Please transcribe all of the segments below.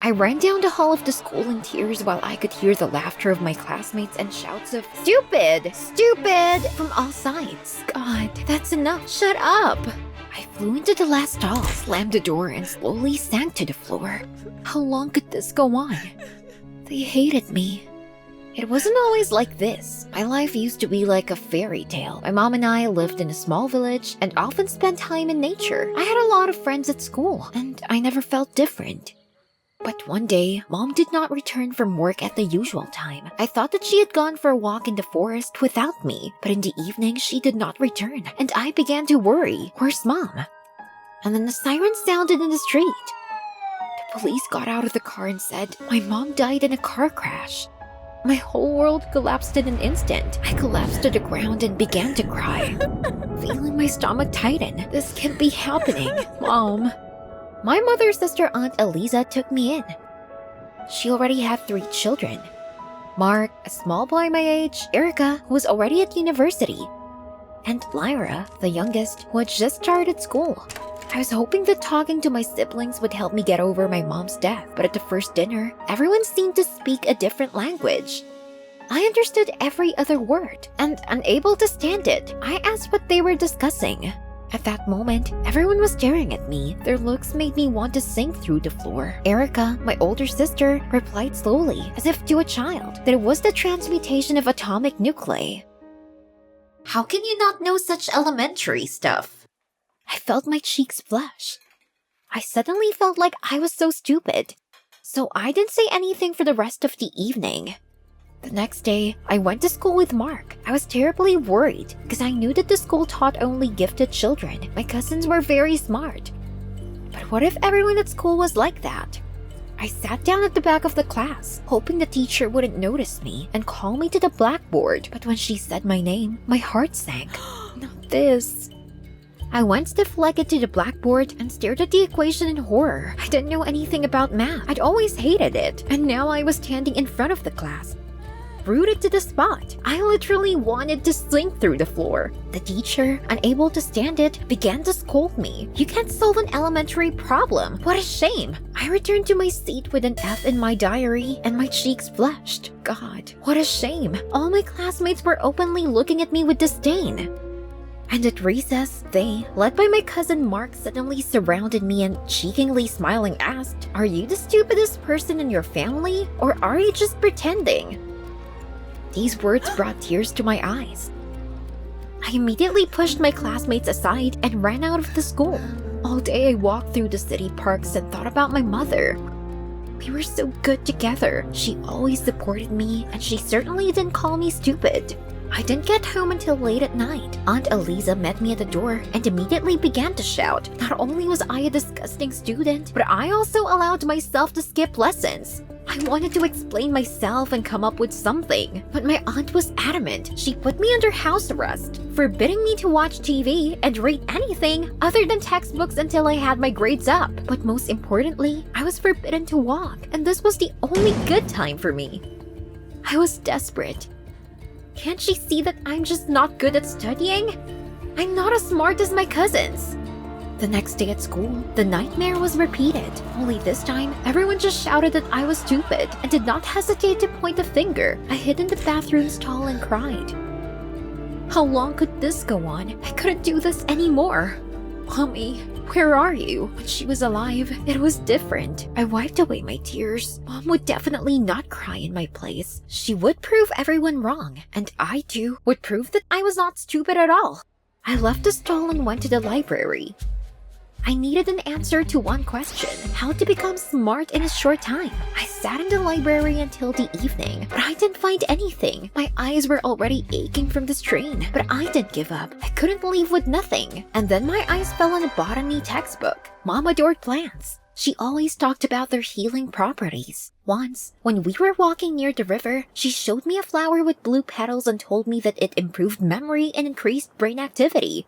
I ran down the hall of the school in tears while I could hear the laughter of my classmates and shouts of "Stupid! Stupid!" from all sides. God, that's enough. Shut up! I flew into the last stall, slammed the door, and slowly sank to the floor. How long could this go on? They hated me. It wasn't always like this. My life used to be like a fairy tale. My mom and I lived in a small village and often spent time in nature. I had a lot of friends at school, and I never felt different. But one day, Mom did not return from work at the usual time. I thought that she had gone for a walk in the forest without me, but in the evening she did not return, and I began to worry. Where's Mom? And then the siren sounded in the street. The police got out of the car and said, "My mom died in a car crash." My whole world collapsed in an instant. I collapsed to the ground and began to cry, feeling my stomach tighten. This can't be happening, Mom. My mother's sister, Aunt Eliza, took me in. She already had 3 children. Mark, a small boy my age, Erica, who was already at university, and Lyra, the youngest, who had just started school. I was hoping that talking to my siblings would help me get over my mom's death, but at the first dinner, everyone seemed to speak a different language. I understood every other word, and unable to stand it, I asked what they were discussing. At that moment, everyone was staring at me. Their looks made me want to sink through the floor. Erica, my older sister, replied slowly, as if to a child, that it was the transmutation of atomic nuclei. How can you not know such elementary stuff? I felt my cheeks flush. I suddenly felt like I was so stupid. So I didn't say anything for the rest of the evening. The next day, I went to school with Mark. I was terribly worried because I knew that the school taught only gifted children. My cousins were very smart. But what if everyone at school was like that? I sat down at the back of the class, hoping the teacher wouldn't notice me and call me to the blackboard. But when she said my name, my heart sank. Not this. I went stiff-legged to the blackboard and stared at the equation in horror. I didn't know anything about math. I'd always hated it. And now I was standing in front of the class, rooted to the spot. I literally wanted to sink through the floor. The teacher, unable to stand it, began to scold me. You can't solve an elementary problem. What a shame. I returned to my seat with an F in my diary and my cheeks flushed. God, what a shame. All my classmates were openly looking at me with disdain. And at recess, they, led by my cousin Mark, suddenly surrounded me and, cheekily smiling, asked, "Are you the stupidest person in your family, or are you just pretending?" These words brought tears to my eyes. I immediately pushed my classmates aside and ran out of the school. All day I walked through the city parks and thought about my mother. We were so good together. She always supported me, and she certainly didn't call me stupid. I didn't get home until late at night. Aunt Eliza met me at the door and immediately began to shout. Not only was I a disgusting student, but I also allowed myself to skip lessons. I wanted to explain myself and come up with something, but my aunt was adamant. She put me under house arrest, forbidding me to watch TV and read anything other than textbooks until I had my grades up. But most importantly, I was forbidden to walk, and this was the only good time for me. I was desperate. Can't she see that I'm just not good at studying? I'm not as smart as my cousins. The next day at school, the nightmare was repeated. Only this time, everyone just shouted that I was stupid and did not hesitate to point a finger. I hid in the bathroom stall and cried. How long could this go on? I couldn't do this anymore. Mommy, where are you? When she was alive, it was different. I wiped away my tears. Mom would definitely not cry in my place. She would prove everyone wrong, and I too would prove that I was not stupid at all. I left the stall and went to the library. I needed an answer to one question: how to become smart in a short time. I sat in the library until the evening, but I didn't find anything. My eyes were already aching from the strain, but I didn't give up. I couldn't leave with nothing. And then my eyes fell on a botany textbook. Mom adored plants. She always talked about their healing properties. Once, when we were walking near the river, she showed me a flower with blue petals and told me that it improved memory and increased brain activity.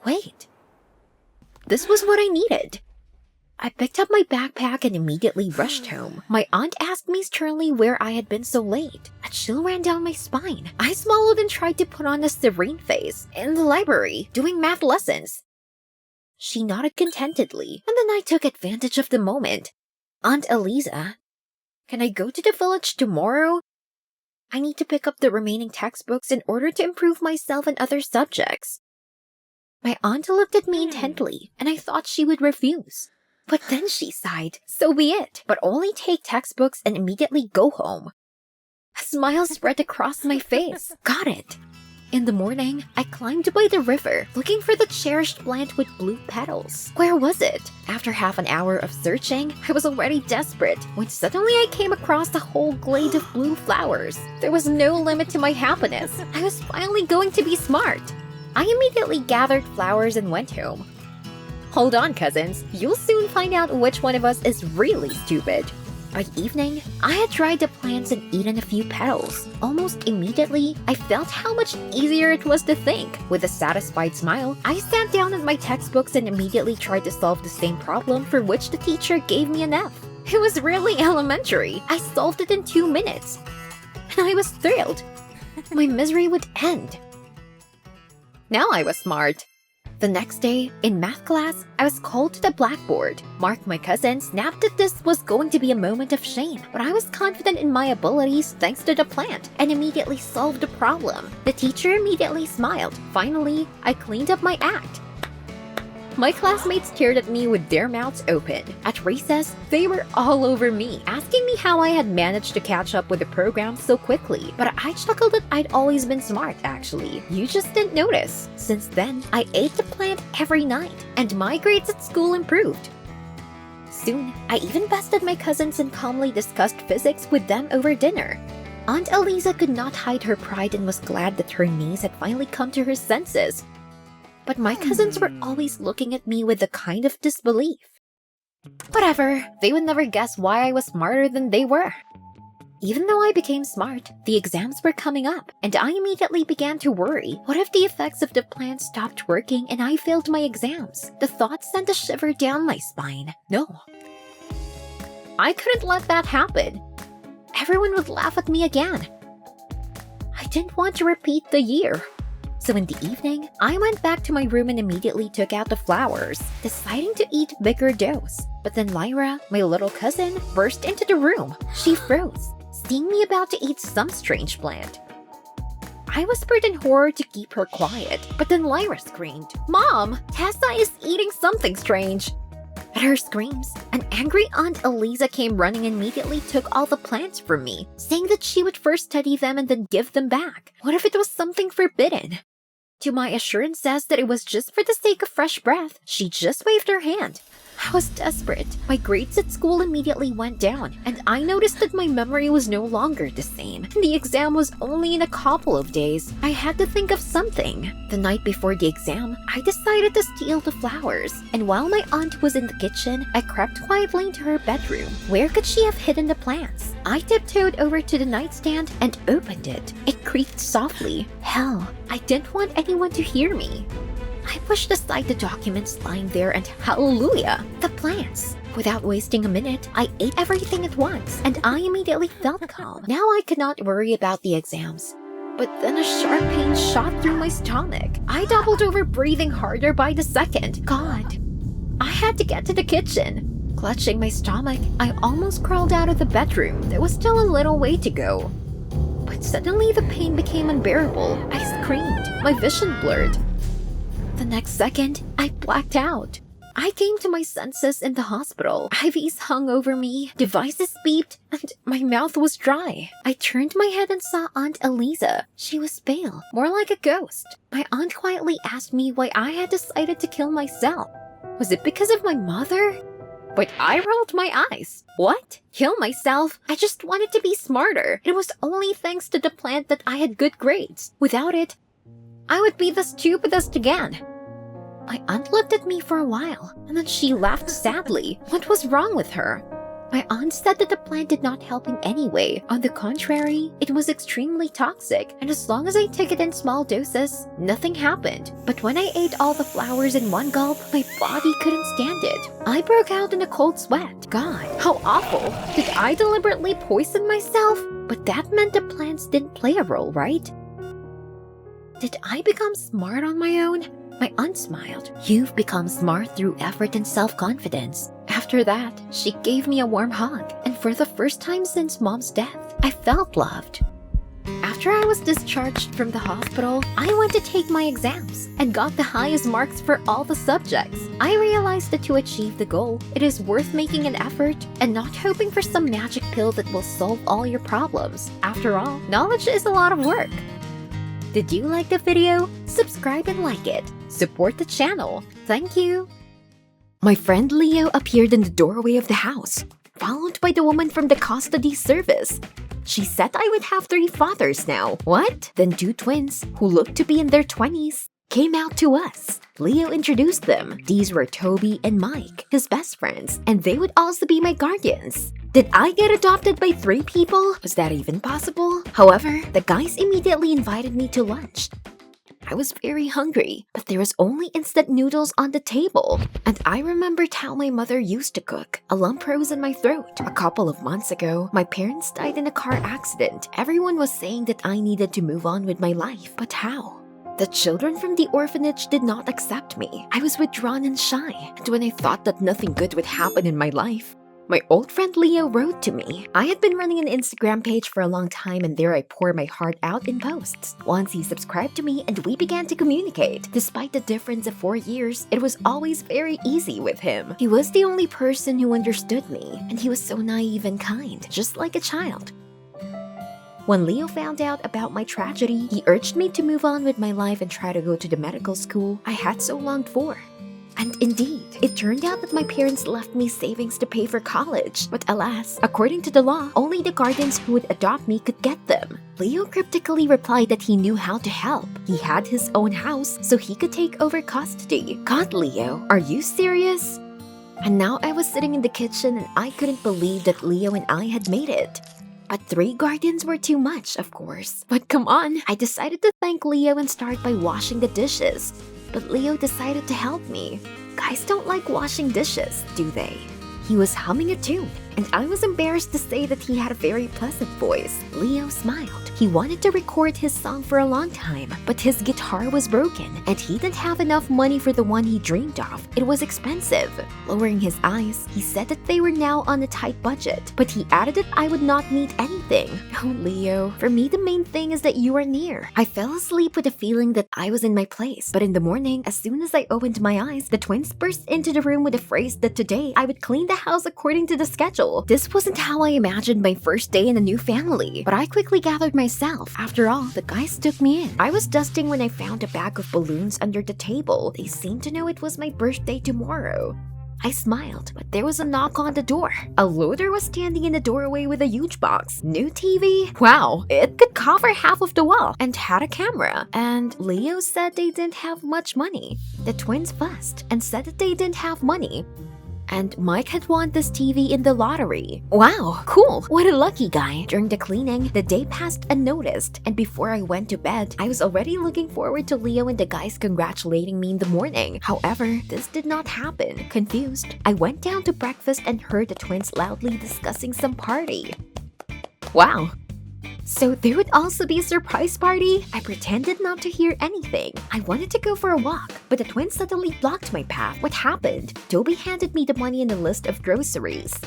Wait. This was what I needed. I picked up my backpack and immediately rushed home. My aunt asked me sternly where I had been so late. A chill ran down my spine. I swallowed and tried to put on a serene face. In the library, doing math lessons. She nodded contentedly, and then I took advantage of the moment. Aunt Eliza, can I go to the village tomorrow? I need to pick up the remaining textbooks in order to improve myself in other subjects. My aunt looked at me intently, and I thought she would refuse. But then she sighed, so be it, but only take textbooks and immediately go home. A smile spread across my face. Got it. In the morning, I climbed by the river, looking for the cherished plant with blue petals. Where was it? After half an hour of searching, I was already desperate when suddenly I came across a whole glade of blue flowers. There was no limit to my happiness. I was finally going to be smart. I immediately gathered flowers and went home. Hold on, cousins. You'll soon find out which one of us is really stupid. By evening, I had dried the plants and eaten a few petals. Almost immediately, I felt how much easier it was to think. With a satisfied smile, I sat down at my textbooks and immediately tried to solve the same problem for which the teacher gave me an F. It was really elementary. I solved it in 2 minutes. And I was thrilled. My misery would end. Now I was smart. The next day, in math class, I was called to the blackboard. Mark, my cousin, snapped that this was going to be a moment of shame, but I was confident in my abilities thanks to the plant and immediately solved the problem. The teacher immediately smiled. Finally, I cleaned up my act. My classmates stared at me with their mouths open. At recess, they were all over me, asking me how I had managed to catch up with the program so quickly. But I chuckled that I'd always been smart, actually. You just didn't notice. Since then, I ate the plant every night, and my grades at school improved. Soon, I even bested my cousins and calmly discussed physics with them over dinner. Aunt Eliza could not hide her pride and was glad that her niece had finally come to her senses. But my cousins were always looking at me with a kind of disbelief. Whatever, they would never guess why I was smarter than they were. Even though I became smart, the exams were coming up, and I immediately began to worry. What if the effects of the plant stopped working and I failed my exams? The thought sent a shiver down my spine. No. I couldn't let that happen. Everyone would laugh at me again. I didn't want to repeat the year. So in the evening, I went back to my room and immediately took out the flowers, deciding to eat a bigger dose. But then Lyra, my little cousin, burst into the room. She froze, seeing me about to eat some strange plant. I whispered in horror to keep her quiet, but then Lyra screamed, "Mom, Tessa is eating something strange!" At her screams, an angry Aunt Eliza came running and immediately took all the plants from me, saying that she would first study them and then give them back. What if it was something forbidden? To my assurances that it was just for the sake of fresh breath, she just waved her hand. I was desperate. My grades at school immediately went down, and I noticed that my memory was no longer the same. The exam was only in a couple of days. I had to think of something. The night before the exam, I decided to steal the flowers, and while my aunt was in the kitchen, I crept quietly into her bedroom. Where could she have hidden the plants? I tiptoed over to the nightstand and opened it. It creaked softly. Hell, I didn't want anyone to hear me. I pushed aside the documents lying there and hallelujah, the plants. Without wasting a minute, I ate everything at once, and I immediately felt calm. Now I could not worry about the exams. But then a sharp pain shot through my stomach. I doubled over, breathing harder by the second. God, I had to get to the kitchen. Clutching my stomach, I almost crawled out of the bedroom. There was still a little way to go. But suddenly the pain became unbearable. I screamed, my vision blurred. The next second, I blacked out. I came to my senses in the hospital. IVs hung over me, devices beeped, and my mouth was dry. I turned my head and saw Aunt Eliza. She was pale, more like a ghost. My aunt quietly asked me why I had decided to kill myself. Was it because of my mother? But I rolled my eyes. What? Kill myself? I just wanted to be smarter. It was only thanks to the plant that I had good grades. Without it, I would be the stupidest again. My aunt looked at me for a while, and then she laughed sadly. What was wrong with her? My aunt said that the plant did not help in any way. On the contrary, it was extremely toxic, and as long as I took it in small doses, nothing happened. But when I ate all the flowers in one gulp, my body couldn't stand it. I broke out in a cold sweat. God, how awful. Did I deliberately poison myself? But that meant the plants didn't play a role, right? Did I become smart on my own? My aunt smiled. "You've become smart through effort and self-confidence." After that, she gave me a warm hug, and for the first time since Mom's death, I felt loved. After I was discharged from the hospital, I went to take my exams and got the highest marks for all the subjects. I realized that to achieve the goal, it is worth making an effort and not hoping for some magic pill that will solve all your problems. After all, knowledge is a lot of work. Did you like the video? Subscribe and like it. Support the channel. Thank you. My friend Leo appeared in the doorway of the house, followed by the woman from the custody service. She said I would have 3 fathers now. What? Then 2 twins, who looked to be in their 20s, came out to us. Leo introduced them. These were Toby and Mike, his best friends, and they would also be my guardians. Did I get adopted by 3 people? Was that even possible? However, the guys immediately invited me to lunch. I was very hungry, but there was only instant noodles on the table. And I remembered how my mother used to cook. A lump rose in my throat. A couple of months ago, my parents died in a car accident. Everyone was saying that I needed to move on with my life, but how? The children from the orphanage did not accept me. I was withdrawn and shy, and when I thought that nothing good would happen in my life, my old friend Leo wrote to me. I had been running an Instagram page for a long time, and there I poured my heart out in posts. Once he subscribed to me and we began to communicate. Despite the difference of 4 years, it was always very easy with him. He was the only person who understood me, and he was so naive and kind, just like a child. When Leo found out about my tragedy, he urged me to move on with my life and try to go to the medical school I had so longed for. And indeed, it turned out that my parents left me savings to pay for college. But alas, according to the law, only the guardians who would adopt me could get them. Leo cryptically replied that he knew how to help. He had his own house, so he could take over custody. God, Leo, are you serious? And now I was sitting in the kitchen and I couldn't believe that Leo and I had made it. But 3 guardians were too much, of course. But come on, I decided to thank Leo and start by washing the dishes. But Leo decided to help me. Guys don't like washing dishes, do they? He was humming a tune, and I was embarrassed to say that he had a very pleasant voice. Leo smiled. He wanted to record his song for a long time, but his guitar was broken, and he didn't have enough money for the one he dreamed of. It was expensive. Lowering his eyes, he said that they were now on a tight budget, but he added that I would not need anything. Oh, Leo, for me the main thing is that you are near. I fell asleep with a feeling that I was in my place, but in the morning, as soon as I opened my eyes, the twins burst into the room with a phrase that today I would clean the house according to the schedule. This wasn't how I imagined my first day in a new family, but I quickly gathered myself. After all, the guys took me in. I was dusting when I found a bag of balloons under the table. They seemed to know it was my birthday tomorrow. I smiled, but there was a knock on the door. A loader was standing in the doorway with a huge box. New TV? Wow, it could cover half of the wall and had a camera. And Leo said they didn't have much money. The twins fussed and said that they didn't have money. And Mike had won this TV in the lottery. Wow, cool. What a lucky guy. During the cleaning, the day passed unnoticed, and before I went to bed, I was already looking forward to Leo and the guys congratulating me in the morning. However, this did not happen. Confused, I went down to breakfast and heard the twins loudly discussing some party. Wow. So there would also be a surprise party? I pretended not to hear anything. I wanted to go for a walk, but the twins suddenly blocked my path. What happened? Toby handed me the money and a list of groceries.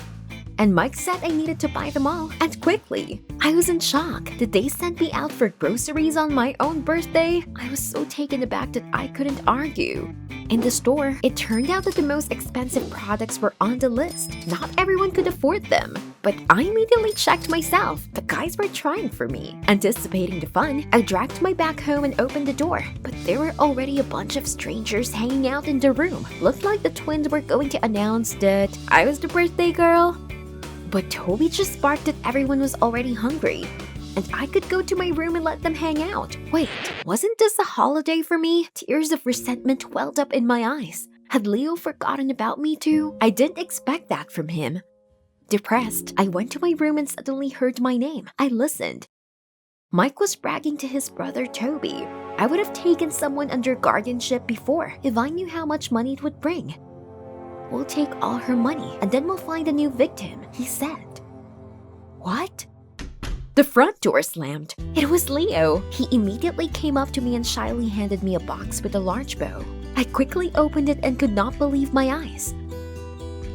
And Mike said I needed to buy them all, and quickly. I was in shock. Did they send me out for groceries on my own birthday? I was so taken aback that I couldn't argue. In the store, it turned out that the most expensive products were on the list. Not everyone could afford them. But I immediately checked myself. The guys were trying for me. Anticipating the fun, I dragged my bag home and opened the door. But there were already a bunch of strangers hanging out in the room. Looked like the twins were going to announce that I was the birthday girl. But Toby just barked that everyone was already hungry, and I could go to my room and let them hang out. Wait, wasn't this a holiday for me? Tears of resentment welled up in my eyes. Had Leo forgotten about me too? I didn't expect that from him. Depressed, I went to my room and suddenly heard my name. I listened. Mike was bragging to his brother Toby. I would have taken someone under guardianship before if I knew how much money it would bring. We'll take all her money and then we'll find a new victim, he said. What? The front door slammed. It was Leo. He immediately came up to me and shyly handed me a box with a large bow. I quickly opened it and could not believe my eyes.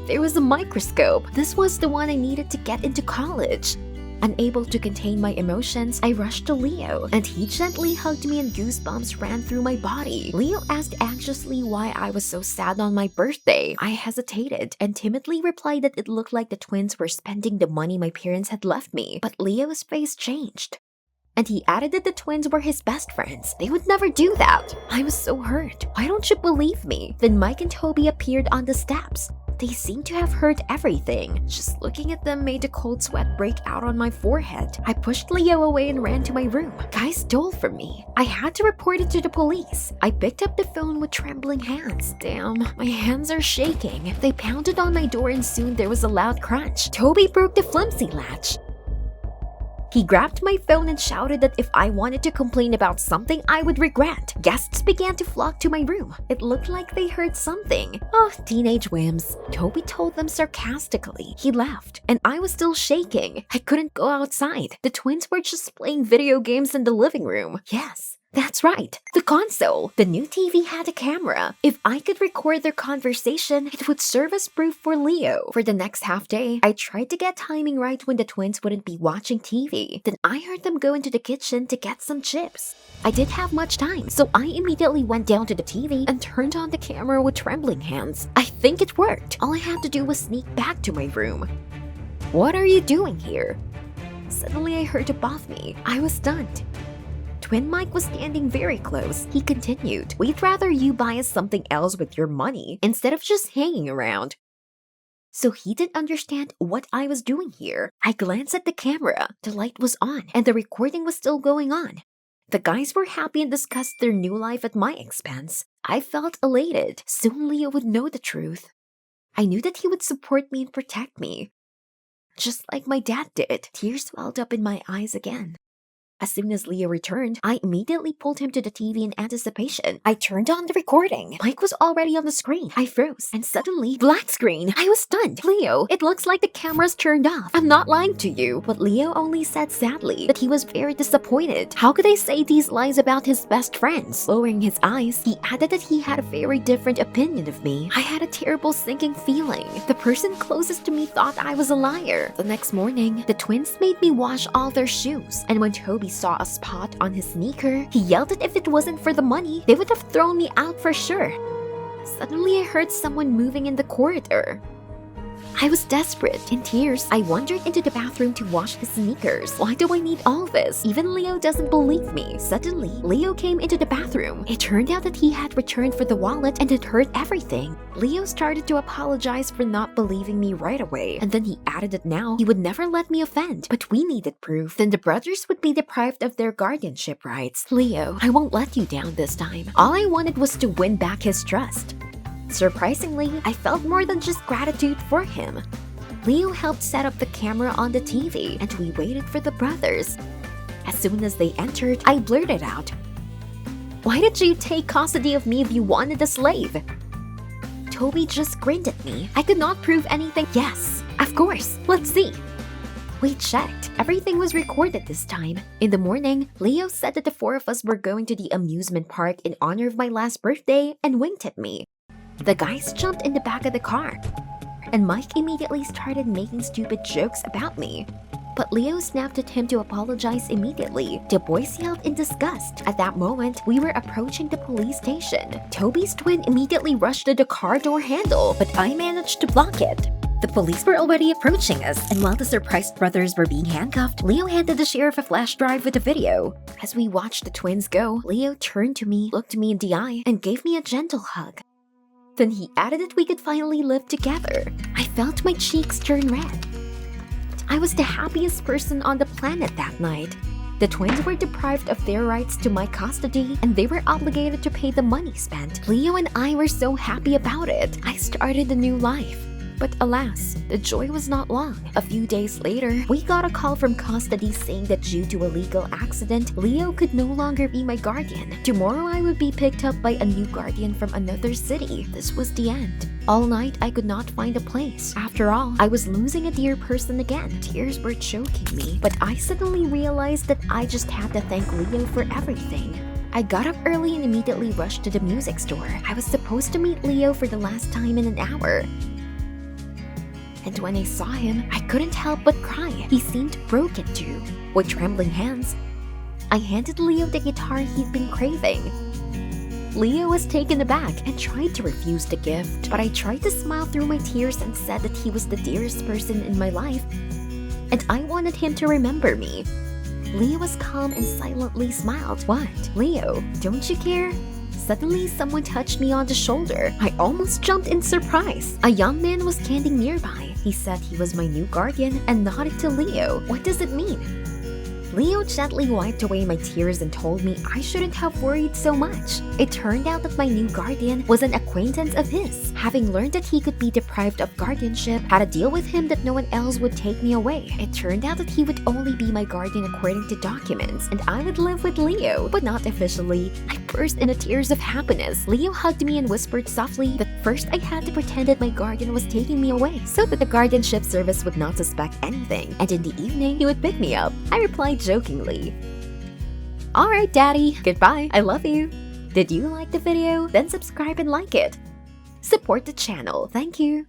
There was a microscope. This was the one I needed to get into college. Unable to contain my emotions, I rushed to Leo, and he gently hugged me and goosebumps ran through my body. Leo asked anxiously why I was so sad on my birthday. I hesitated and timidly replied that it looked like the twins were spending the money my parents had left me, but Leo's face changed. And he added that the twins were his best friends. They would never do that. I was so hurt. Why don't you believe me? Then Mike and Toby appeared on the steps. They seemed to have heard everything. Just looking at them made a cold sweat break out on my forehead. I pushed Leo away and ran to my room. Guys stole from me. I had to report it to the police. I picked up the phone with trembling hands. Damn, my hands are shaking. They pounded on my door and soon there was a loud crunch. Toby broke the flimsy latch. He grabbed my phone and shouted that if I wanted to complain about something I would regret. Guests began to flock to my room. It looked like they heard something. Oh, teenage whims. Toby told them sarcastically. He left, and I was still shaking. I couldn't go outside. The twins were just playing video games in the living room. Yes. That's right, the console. The new TV had a camera. If I could record their conversation, it would serve as proof for Leo. For the next half day, I tried to get timing right when the twins wouldn't be watching TV. Then I heard them go into the kitchen to get some chips. I didn't have much time, so I immediately went down to the TV and turned on the camera with trembling hands. I think it worked. All I had to do was sneak back to my room. What are you doing here? Suddenly I heard above me. I was stunned. Twin Mike was standing very close. He continued, "We'd rather you buy us something else with your money instead of just hanging around." So he didn't understand what I was doing here. I glanced at the camera. The light was on and the recording was still going on. The guys were happy and discussed their new life at my expense. I felt elated. Soon Leo would know the truth. I knew that he would support me and protect me. Just like my dad did. Tears welled up in my eyes again. As soon as Leo returned, I immediately pulled him to the TV in anticipation. I turned on the recording. Mike was already on the screen. I froze, and suddenly, black screen. I was stunned. "Leo, it looks like the camera's turned off. I'm not lying to you." But Leo only said sadly that he was very disappointed. How could I say these lies about his best friends? Lowering his eyes, he added that he had a very different opinion of me. I had a terrible sinking feeling. The person closest to me thought I was a liar. The next morning, the twins made me wash all their shoes, and when Toby saw a spot on his sneaker, he yelled that if it wasn't for the money, they would have thrown me out for sure. Suddenly, I heard someone moving in the corridor. I was desperate. In tears, I wandered into the bathroom to wash his sneakers. Why do I need all this? Even Leo doesn't believe me. Suddenly, Leo came into the bathroom. It turned out that he had returned for the wallet and it heard everything. Leo started to apologize for not believing me right away, and then he added that now he would never let me offend, but we needed proof. Then the brothers would be deprived of their guardianship rights. "Leo, I won't let you down this time. All I wanted was to win back his trust." Surprisingly, I felt more than just gratitude for him. Leo helped set up the camera on the TV, and we waited for the brothers. As soon as they entered, I blurted out, "Why did you take custody of me if you wanted a slave?" Toby just grinned at me. I could not prove anything. "Yes, of course. Let's see." We checked. Everything was recorded this time. In the morning, Leo said that the four of us were going to the amusement park in honor of my last birthday and winked at me. The guys jumped in the back of the car, and Mike immediately started making stupid jokes about me. But Leo snapped at him to apologize immediately. The boys yelled in disgust. At that moment, we were approaching the police station. Toby's twin immediately rushed to the car door handle, but I managed to block it. The police were already approaching us, and while the surprised brothers were being handcuffed, Leo handed the sheriff a flash drive with the video. As we watched the twins go, Leo turned to me, looked me in the eye, and gave me a gentle hug. Then he added that we could finally live together. I felt my cheeks turn red. I was the happiest person on the planet that night. The twins were deprived of their rights to my custody, and they were obligated to pay the money spent. Leo and I were so happy about it. I started a new life. But alas, the joy was not long. A few days later, we got a call from custody saying that due to a legal accident, Leo could no longer be my guardian. Tomorrow I would be picked up by a new guardian from another city. This was the end. All night, I could not find a place. After all, I was losing a dear person again. Tears were choking me, but I suddenly realized that I just had to thank Leo for everything. I got up early and immediately rushed to the music store. I was supposed to meet Leo for the last time in an hour. And when I saw him, I couldn't help but cry. He seemed broken too. With trembling hands, I handed Leo the guitar he'd been craving. Leo was taken aback and tried to refuse the gift, but I tried to smile through my tears and said that he was the dearest person in my life, and I wanted him to remember me. Leo was calm and silently smiled. "What? Leo, don't you care?" Suddenly, someone touched me on the shoulder. I almost jumped in surprise. A young man was standing nearby. He said he was my new guardian and nodded to Leo. What does it mean? Leo gently wiped away my tears and told me I shouldn't have worried so much. It turned out that my new guardian was an acquaintance of his. Having learned that he could be deprived of guardianship, had a deal with him that no one else would take me away. It turned out that he would only be my guardian according to documents, and I would live with Leo, but not officially. I burst into tears of happiness. Leo hugged me and whispered softly that first I had to pretend that my guardian was taking me away, so that the guardianship service would not suspect anything, and in the evening he would pick me up. I replied jokingly, "Alright, Daddy, goodbye, I love you." Did you like the video? Then subscribe and like it. Support the channel. Thank you.